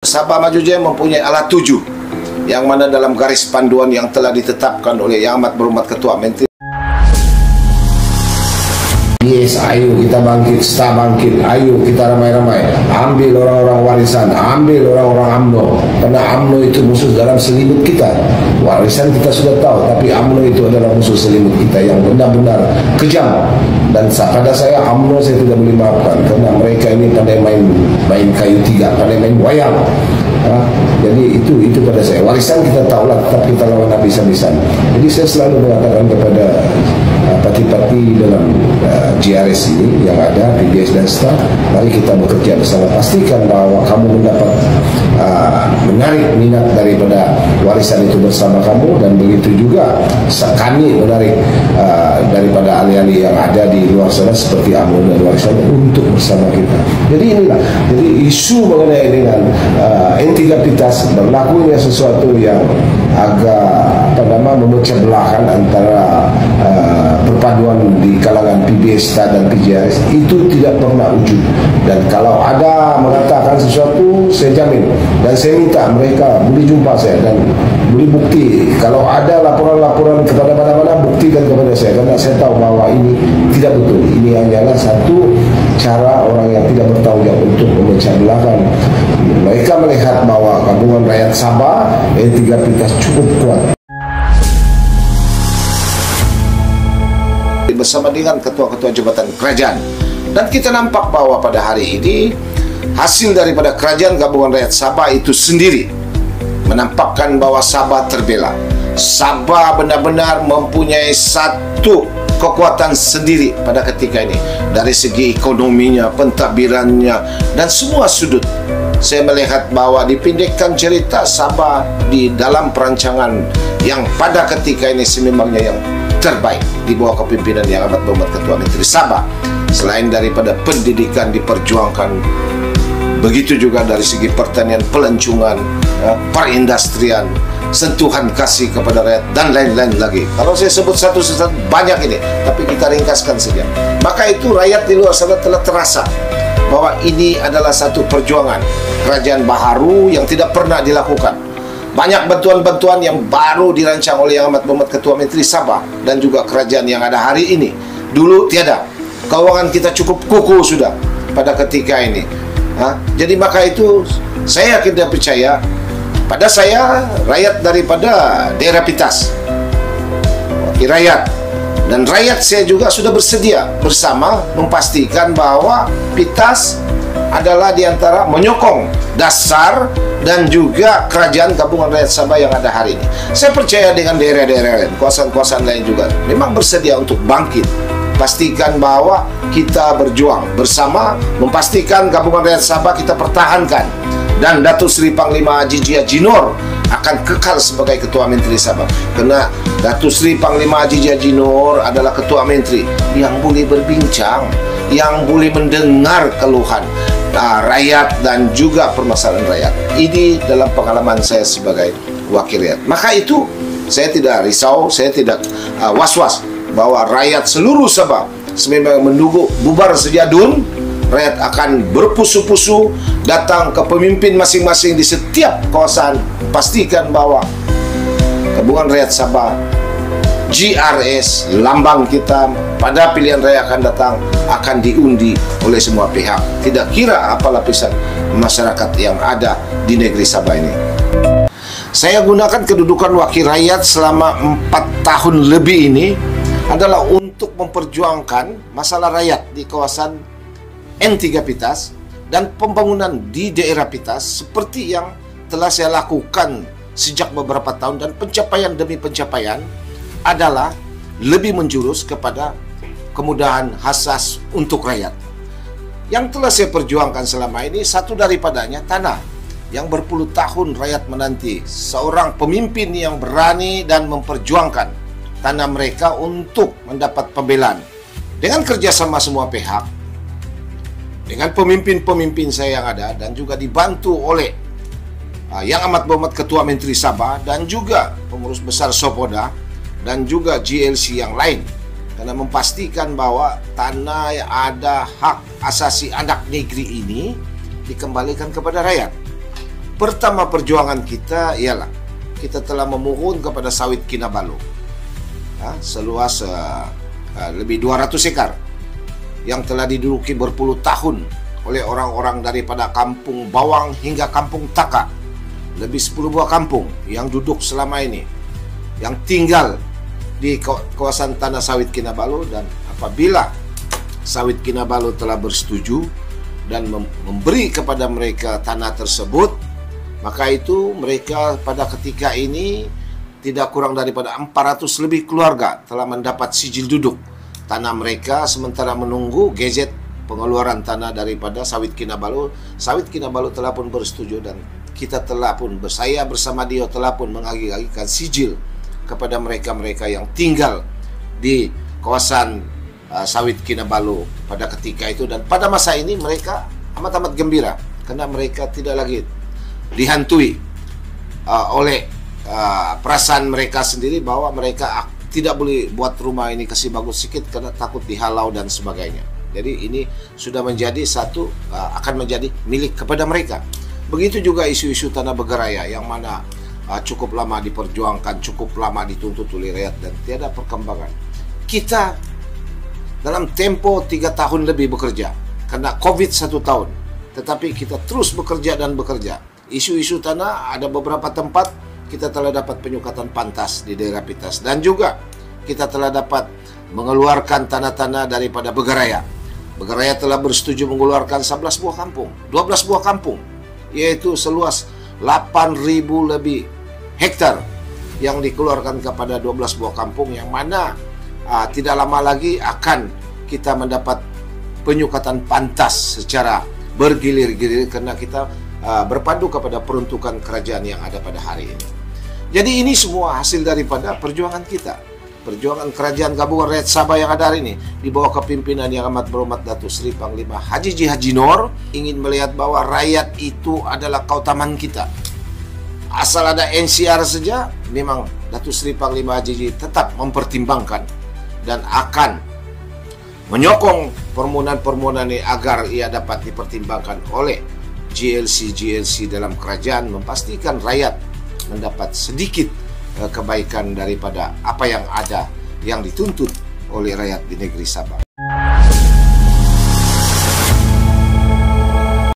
Sabah Maju Jaya mempunyai alat 7 yang mana dalam garis panduan yang telah ditetapkan oleh Yang Amat Berhormat Ketua Menteri. Yes, ayo kita bangkit, kita bangkit, ayo kita ramai-ramai ambil orang-orang warisan, ambil orang-orang UMNO, karena UMNO itu musuh dalam selimut kita. Warisan kita sudah tahu, tapi UMNO itu adalah musuh selimut kita yang benar-benar kejam. Dan pada saya UMNO saya tidak boleh maafkan, karena mereka ini pandai main kayu tiga, pandai main wayang. Jadi itu pada saya. Warisan kita tahulah, tetap kita lawan habis-habisan. Jadi saya selalu mengatakan kepada parti-parti dalam GRS ini yang ada, PBS dan staf, mari kita bekerja bersama. Pastikan bahwa kamu mendapat menarik minat daripada warisan itu bersama kamu, dan begitu juga kami menarik daripada ahli-ahli yang ada di luar sana seperti UMNO dan warisan untuk bersama kita. Jadi inilah, jadi isu mengenai dengan integritas berlakunya sesuatu yang agak memecah belahkan antara perpaduan di kalangan PBS dan PJRS itu tidak pernah wujud. Dan kalau ada mengatakan sesuatu, saya jamin dan saya minta mereka boleh jumpa saya dan boleh bukti. Kalau ada laporan-laporan kepada mana-mana, buktikan kepada saya, karena saya tahu bahwa ini tidak betul. Ini hanyalah satu cara orang yang tidak bertanggung jawab untuk memecah belahkan. Mereka melihat bahwa gabungan rakyat Sabah integritas cukup kuat. Bersama dengan ketua-ketua jabatan kerajaan, dan kita nampak bahwa pada hari ini hasil daripada kerajaan gabungan rakyat Sabah itu sendiri menampakkan bahwa Sabah terbela. Sabah benar-benar mempunyai satu kekuatan sendiri pada ketika ini, dari segi ekonominya, pentadbirannya, dan semua sudut. Saya melihat bahwa dipindahkan cerita Sabah di dalam perancangan yang pada ketika ini sememangnya yang terbaik di bawah kepimpinan Yang Amat Berhormat Ketua Menteri Sabah. Selain daripada pendidikan diperjuangkan, begitu juga dari segi pertanian, pelancongan, perindustrian, sentuhan kasih kepada rakyat, dan lain-lain lagi. Kalau saya sebut satu-satu banyak ini, tapi kita ringkaskan saja. Maka itu rakyat di luar sana telah terasa bahwa ini adalah satu perjuangan kerajaan baharu yang tidak pernah dilakukan. Banyak bantuan-bantuan yang baru dirancang oleh Yang Amat Berhormat Ketua Menteri Sabah dan juga kerajaan yang ada hari ini. Dulu tiada. Keuangan kita cukup kukuh sudah pada ketika ini. Jadi maka itu saya tidak percaya pada saya, rakyat daripada daerah Pitas, wakil rakyat, dan rakyat saya juga sudah bersedia bersama memastikan bahwa Pitas adalah diantara menyokong dasar dan juga kerajaan gabungan rakyat Sabah yang ada hari ini. Saya percaya dengan daerah-daerah lain, kawasan-kawasan lain juga memang bersedia untuk bangkit. Pastikan bahwa kita berjuang bersama, memastikan gabungan rakyat Sabah kita pertahankan, dan Datuk Seri Panglima Haji Jia Jinor akan kekal sebagai Ketua Menteri Sabah. Karena Datuk Seri Panglima Haji Jia Jinor adalah Ketua Menteri yang boleh berbincang, yang boleh mendengar keluhan rakyat dan juga permasalahan rakyat. Ini dalam pengalaman saya sebagai wakil rakyat. Maka itu saya tidak risau, saya tidak was-was bahwa rakyat seluruh Sabah sememang menunggu bubar sejadun, rakyat akan berpusu-pusu datang ke pemimpin masing-masing di setiap kawasan. Pastikan bahwa gabungan rakyat Sabah, GRS, lambang kita pada pilihan raya akan datang, akan diundi oleh semua pihak, tidak kira apa lapisan masyarakat yang ada di negeri Sabah ini. Saya gunakan kedudukan wakil rakyat selama 4 tahun lebih ini adalah untuk memperjuangkan masalah rakyat di kawasan N3 Pitas dan pembangunan di daerah Pitas seperti yang telah saya lakukan sejak beberapa tahun, dan pencapaian demi pencapaian adalah lebih menjurus kepada kemudahan asas untuk rakyat. Yang telah saya perjuangkan selama ini, satu daripadanya tanah yang berpuluh tahun rakyat menanti seorang pemimpin yang berani dan memperjuangkan tanah mereka untuk mendapat pembelaan. Dengan kerjasama semua pihak, dengan pemimpin-pemimpin saya yang ada, dan juga dibantu oleh Yang Amat Berhormat Ketua Menteri Sabah dan juga pengurus besar Sopoda dan juga GLC yang lain, karena memastikan bahwa tanah yang ada hak asasi anak negeri ini dikembalikan kepada rakyat. pertama perjuangan kita ialah kita telah memohon kepada sawit Kinabalu seluas lebih 200 ekar yang telah diduduki berpuluh tahun oleh orang-orang daripada Kampung Bawang hingga Kampung Taka. Lebih 10 buah kampung yang duduk selama ini, yang tinggal di kawasan tanah sawit Kinabalu. Dan apabila sawit Kinabalu telah bersetuju dan memberi kepada mereka tanah tersebut, maka itu mereka pada ketika ini tidak kurang daripada 400 lebih keluarga telah mendapat sijil duduk tanah mereka, sementara menunggu gadget pengeluaran tanah daripada sawit Kinabalu. Sawit Kinabalu telah pun bersetuju dan kita telah pun, saya bersama dia telah pun mengagi-agikan sijil kepada mereka-mereka yang tinggal di kawasan sawit Kinabalu pada ketika itu. Dan pada masa ini mereka amat-amat gembira karena mereka tidak lagi dihantui oleh perasaan mereka sendiri bahwa mereka tidak boleh buat rumah ini kasih bagus sedikit karena takut dihalau dan sebagainya. Jadi ini sudah menjadi akan menjadi milik kepada mereka. Begitu juga isu-isu tanah Begeraya yang mana cukup lama diperjuangkan, cukup lama dituntut oleh rakyat dan tiada perkembangan. Kita dalam tempo 3 tahun lebih bekerja karena COVID 1 tahun, tetapi kita terus bekerja dan bekerja. Isu-isu tanah ada beberapa tempat kita telah dapat penyukatan pantas di daerah Pitas, dan juga kita telah dapat mengeluarkan tanah-tanah daripada Begeraya. Begeraya telah bersetuju mengeluarkan 11 buah kampung, 12 buah kampung, yaitu seluas 8.000 lebih hektar yang dikeluarkan kepada 12 buah kampung, yang mana tidak lama lagi akan kita mendapat penyukatan pantas secara bergilir-gilir karena kita berpadu kepada peruntukan kerajaan yang ada pada hari ini. Jadi ini semua hasil daripada perjuangan kita, perjuangan kerajaan gabungan rakyat Sabah yang ada hari ini di bawah kepimpinan yang amat berhormat Datuk Seri Panglima Haji Ji Haji Noor, ingin melihat bahwa rakyat itu adalah keutamaan kita. Asal ada NCR saja, memang Datuk Seri Panglima Haji Ji tetap mempertimbangkan dan akan menyokong permohonan-permohonan ini agar ia dapat dipertimbangkan oleh GLC dalam kerajaan, memastikan rakyat mendapat sedikit kebaikan daripada apa yang ada yang dituntut oleh rakyat di negeri Sabah.